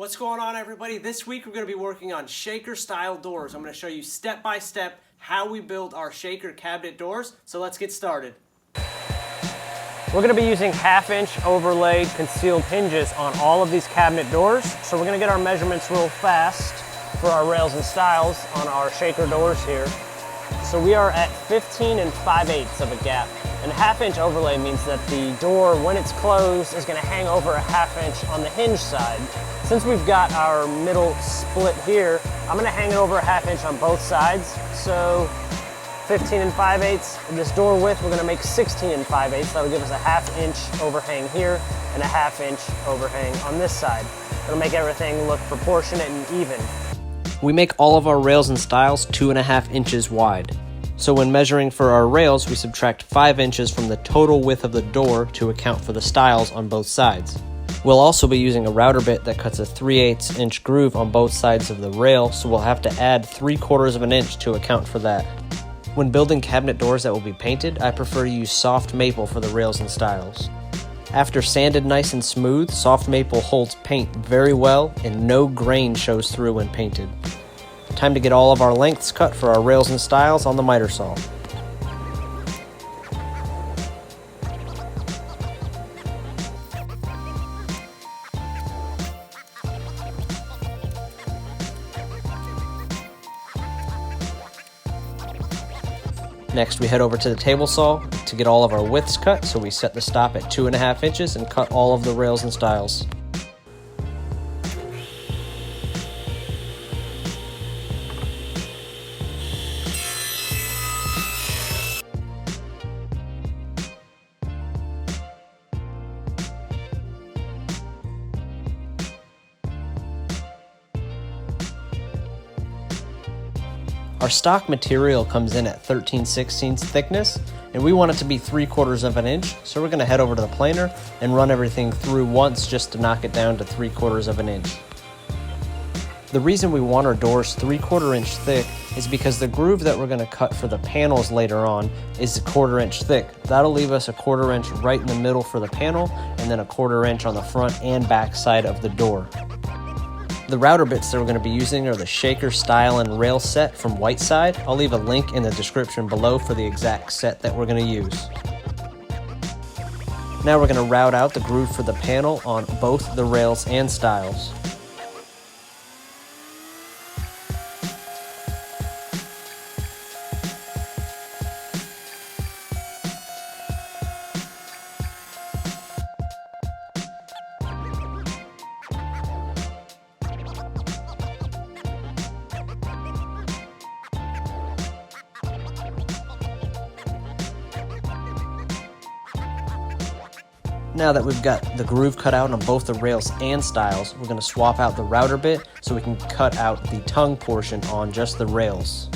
What's going on, everybody? This week we're going to be working on shaker style doors. I'm going to show you step by step how we build our shaker cabinet doors. So let's get started. We're going to be using 1/2-inch overlaid concealed hinges on all of these cabinet doors. So we're going to get our measurements real fast for our rails and stiles on our shaker doors here. So we are at 15 5/8 of a gap. And a 1/2-inch overlay means that the door, when it's closed, is going to hang over a 1/2 inch on the hinge side. Since we've got our middle split here, I'm going to hang it over a 1/2 inch on both sides. So 15 5/8. This door width, we're going to make 16 5/8. That'll give us a 1/2 inch overhang here and a 1/2 inch overhang on this side. It'll make everything look proportionate and even. We make all of our rails and stiles 2.5 inches wide. So when measuring for our rails, we subtract 5 inches from the total width of the door to account for the stiles on both sides. We'll also be using a router bit that cuts a 3/8 inch groove on both sides of the rail, so we'll have to add 3/4 of an inch to account for that. When building cabinet doors that will be painted, I prefer to use soft maple for the rails and stiles. After sanded nice and smooth, soft maple holds paint very well and no grain shows through when painted. Time to get all of our lengths cut for our rails and stiles on the miter saw. Next, we head over to the table saw to get all of our widths cut, so we set the stop at 2.5 inches and cut all of the rails and stiles. Our stock material comes in at 13/16 thickness, and we want it to be 3/4 of an inch, so we're going to head over to the planer and run everything through once just to knock it down to 3/4 of an inch. The reason we want our doors 3/4 inch thick is because the groove that we're going to cut for the panels later on is 1/4 inch thick. That'll leave us 1/4 inch right in the middle for the panel, and then 1/4 inch on the front and back side of the door. The router bits that we're going to be using are the shaker style and rail set from Whiteside. I'll leave a link in the description below for the exact set that we're going to use. Now we're going to route out the groove for the panel on both the rails and stiles. Now that we've got the groove cut out on both the rails and stiles, we're going to swap out the router bit so we can cut out the tongue portion on just the rails.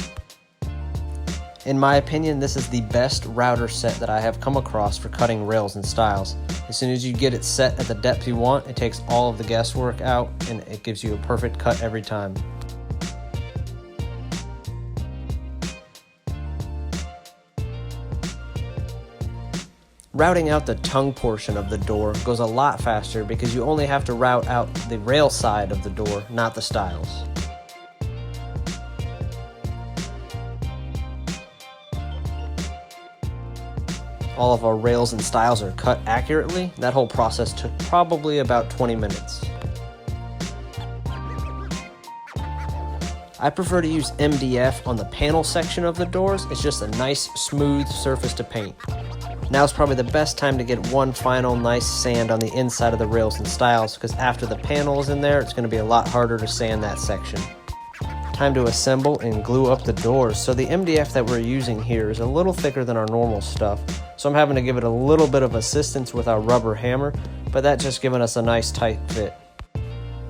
In my opinion, this is the best router set that I have come across for cutting rails and stiles. As soon as you get it set at the depth you want, it takes all of the guesswork out and it gives you a perfect cut every time. Routing out the tongue portion of the door goes a lot faster because you only have to route out the rail side of the door, not the stiles. All of our rails and stiles are cut accurately. That whole process took probably about 20 minutes. I prefer to use MDF on the panel section of the doors. It's just a nice, smooth surface to paint. Now is probably the best time to get one final nice sand on the inside of the rails and stiles, because after the panel is in there, it's going to be a lot harder to sand that section. Time to assemble and glue up the doors. So the MDF that we're using here is a little thicker than our normal stuff, so I'm having to give it a little bit of assistance with our rubber hammer, but that's just giving us a nice tight fit.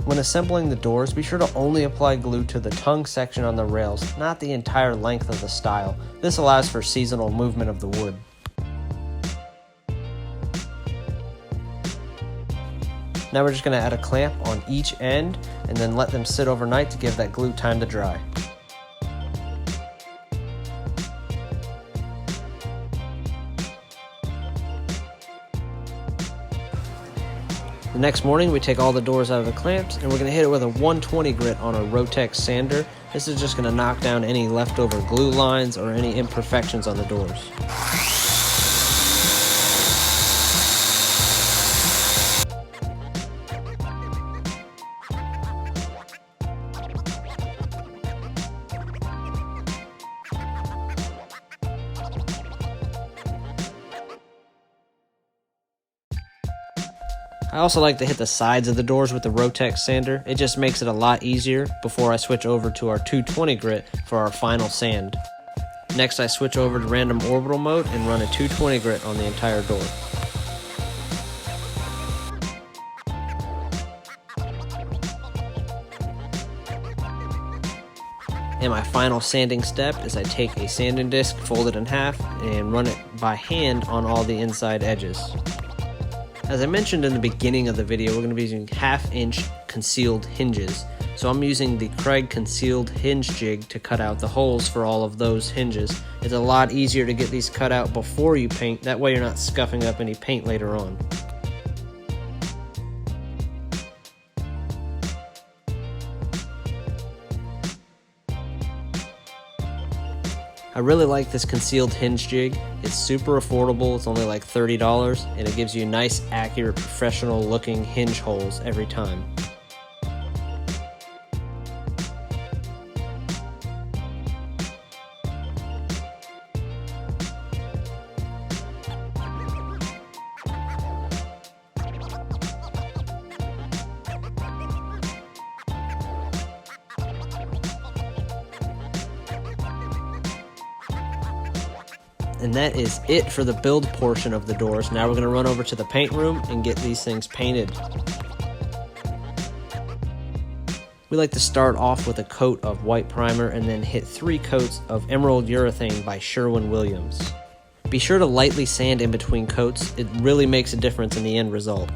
When assembling the doors, be sure to only apply glue to the tongue section on the rails, not the entire length of the stile. This allows for seasonal movement of the wood. Now we're just going to add a clamp on each end and then let them sit overnight to give that glue time to dry. The next morning, we take all the doors out of the clamps, and we're going to hit it with a 120 grit on a Rotex sander. This is just going to knock down any leftover glue lines or any imperfections on the doors. I also like to hit the sides of the doors with the Rotex sander. It just makes it a lot easier before I switch over to our 220 grit for our final sand. Next, I switch over to random orbital mode and run a 220 grit on the entire door. And my final sanding step is I take a sanding disc, fold it in half, and run it by hand on all the inside edges. As I mentioned in the beginning of the video, we're going to be using 1/2 inch concealed hinges. So I'm using the Craig concealed hinge jig to cut out the holes for all of those hinges. It's a lot easier to get these cut out before you paint, that way you're not scuffing up any paint later on. I really like this concealed hinge jig. It's super affordable, it's only like $30, and it gives you nice, accurate, professional looking hinge holes every time. And that is it for the build portion of the doors. Now we're going to run over to the paint room and get these things painted. We like to start off with a coat of white primer and then hit 3 coats of emerald urethane by Sherwin-Williams. Be sure to lightly sand in between coats. It really makes a difference in the end result.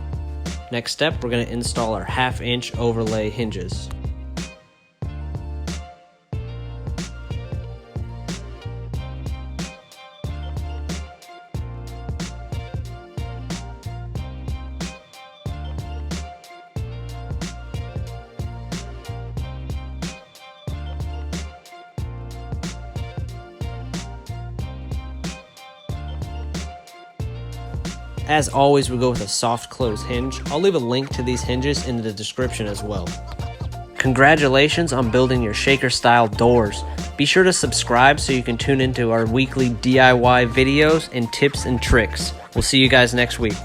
Next step, we're going to install our 1/2 inch overlay hinges. As always, we go with a soft close hinge. I'll leave a link to these hinges in the description as well. Congratulations on building your shaker style doors. Be sure to subscribe so you can tune into our weekly DIY videos and tips and tricks. We'll see you guys next week.